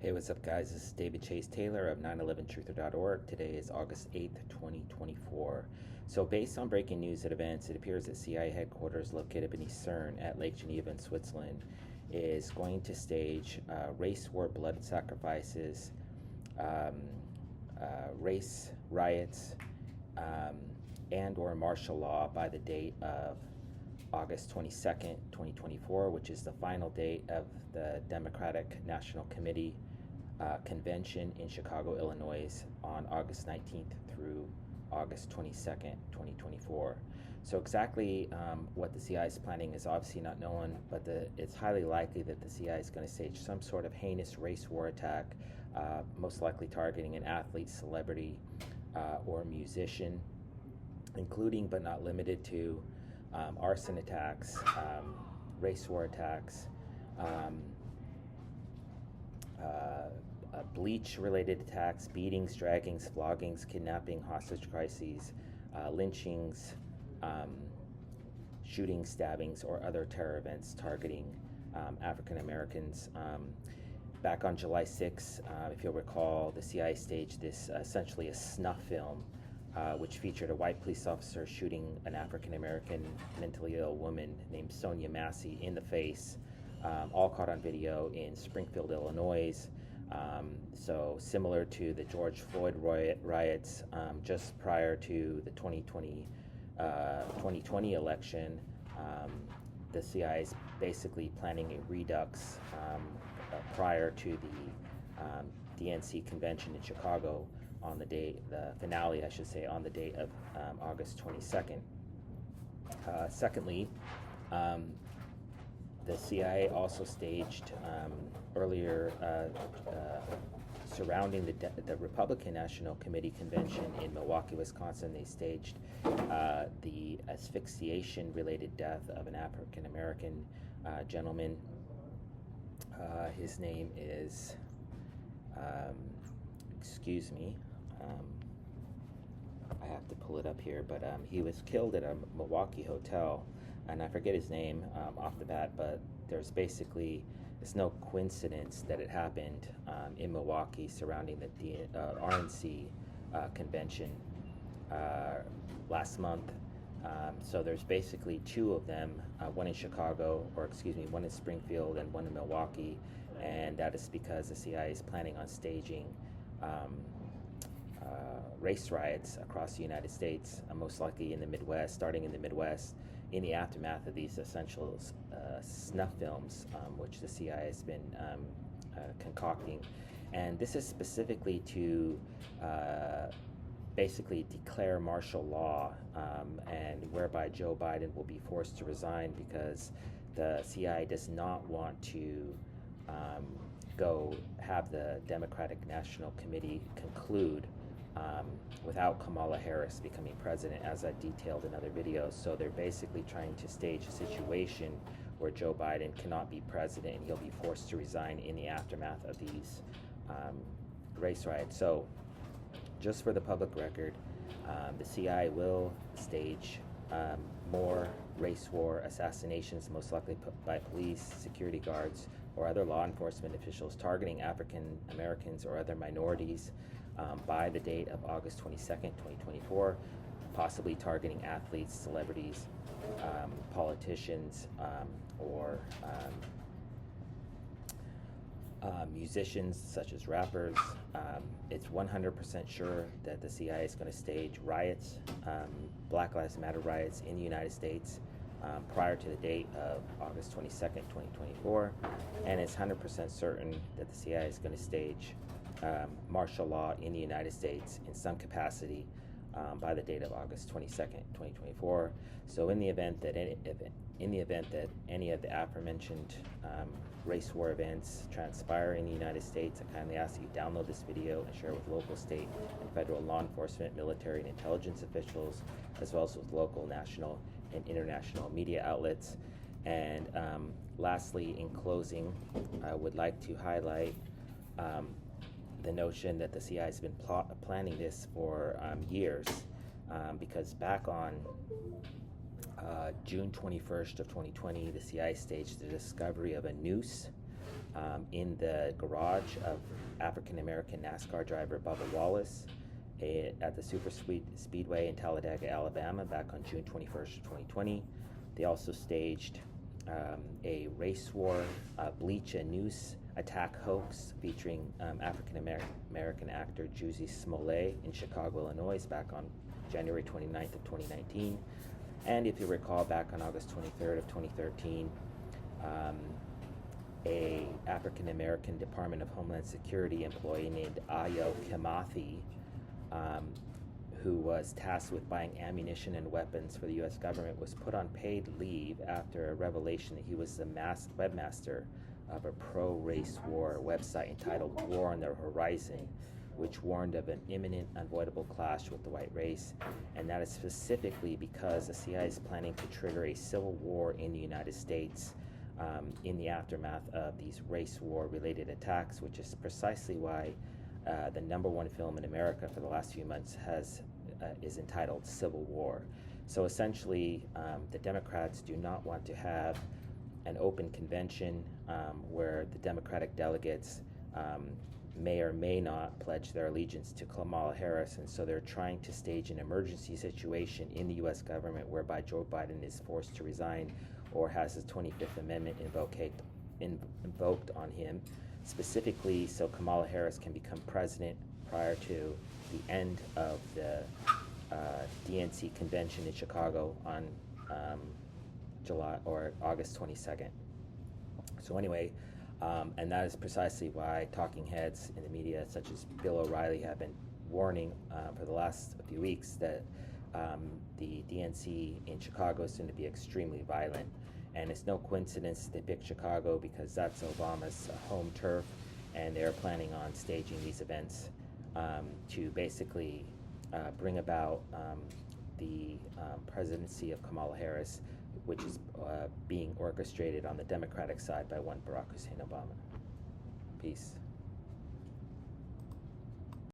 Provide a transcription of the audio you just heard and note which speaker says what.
Speaker 1: Hey, what's up, guys? This is David Chase Taylor of 911truther.org. Today is August 8th, 2024. So, based on breaking news and events, it appears that CIA headquarters located beneath CERN at Lake Geneva in Switzerland is going to stage race war blood sacrifices, um, race riots, um, and or martial law by the date of August 22nd, 2024, which is the final date of the Democratic National Committee convention in Chicago, Illinois on August 19th through August 22nd, 2024. So exactly what the CIA is planning is obviously not known, but it's highly likely that the CIA is going to stage some sort of heinous race war attack, most likely targeting an athlete, celebrity, or musician, including but not limited to arson attacks, race war attacks, bleach-related attacks, beatings, draggings, floggings, kidnapping, hostage crises, lynchings, shootings, stabbings, or other terror events targeting African Americans. Back on July 6th, if you'll recall, the CIA staged this essentially a snuff film, which featured a white police officer shooting an African American mentally ill woman named Sonia Massey in the face, all caught on video in Springfield, Illinois. So similar to the George Floyd riots just prior to the 2020 election, the CIA is basically planning a redux prior to the DNC convention in Chicago on the finale, I should say, on the date of August 22nd. Secondly, the CIA also staged earlier surrounding the Republican National Committee convention in Milwaukee, Wisconsin. They staged the asphyxiation-related death of an African American gentleman. His name is, excuse me, I have to pull it up here, but he was killed at a Milwaukee hotel, and I forget his name off the bat, but it's no coincidence that it happened in Milwaukee surrounding the RNC convention last month. So there's basically two of them, one in Chicago, one in Springfield and one in Milwaukee, and that is because the CIA is planning on staging race riots across the United States, most likely in the Midwest, starting in the Midwest, in the aftermath of these essential snuff films, which the CIA has been concocting. And this is specifically to basically declare martial law, and whereby Joe Biden will be forced to resign because the CIA does not want to go have the Democratic National Committee conclude without Kamala Harris becoming president, as I detailed in other videos. So they're basically trying to stage a situation where Joe Biden cannot be president and he'll be forced to resign in the aftermath of these race riots. So just for the public record, the CIA will stage more race war assassinations, most likely by police, security guards, or other law enforcement officials targeting African Americans or other minorities by the date of August 22nd, 2024, possibly targeting athletes, celebrities, politicians, or musicians such as rappers. It's 100% sure that the CIA is going to stage riots, Black Lives Matter riots in the United States prior to the date of August 22nd, 2024, and it's 100% certain that the CIA is going to stage martial law in the United States in some capacity by the date of August 22nd, 2024. So in the event that any of the aforementioned race war events transpire in the United States, I kindly ask that you download this video and share it with local, state, and federal law enforcement, military, and intelligence officials, as well as with local, national, and international media outlets. And lastly, in closing, I would like to highlight the notion that the CIA has been planning this for years, because back on June 21st of 2020, the CIA staged the discovery of a noose in the garage of African-American NASCAR driver Bubba Wallace at the Speedway in Talladega, Alabama, back on June 21st, 2020. They also staged a race war bleach and noose attack hoax featuring African-American actor Jussie Smollett in Chicago, Illinois, back on January 29th of 2019. And if you recall, back on August 23rd of 2013, a African-American Department of Homeland Security employee named Ayo Kimathi, who was tasked with buying ammunition and weapons for the U.S. government, was put on paid leave after a revelation that he was the webmaster of a pro-race war website entitled War on the Horizon, which warned of an imminent, unavoidable clash with the white race. And that is specifically because the CIA is planning to trigger a civil war in the United States in the aftermath of these race war-related attacks, which is precisely why the #1 film in America for the last few months is entitled Civil War. So essentially, the Democrats do not want to have an open convention where the Democratic delegates may or may not pledge their allegiance to Kamala Harris, and so they're trying to stage an emergency situation in the U.S. government whereby Joe Biden is forced to resign or has his 25th Amendment invoked on him, specifically so Kamala Harris can become president prior to the end of the DNC convention in Chicago on July or August 22nd. So anyway, and that is precisely why talking heads in the media such as Bill O'Reilly have been warning for the last few weeks that the DNC in Chicago is going to be extremely violent. And it's no coincidence they picked Chicago because that's Obama's home turf, and they're planning on staging these events to basically bring about the presidency of Kamala Harris, which is being orchestrated on the Democratic side by one Barack Hussein Obama. Peace.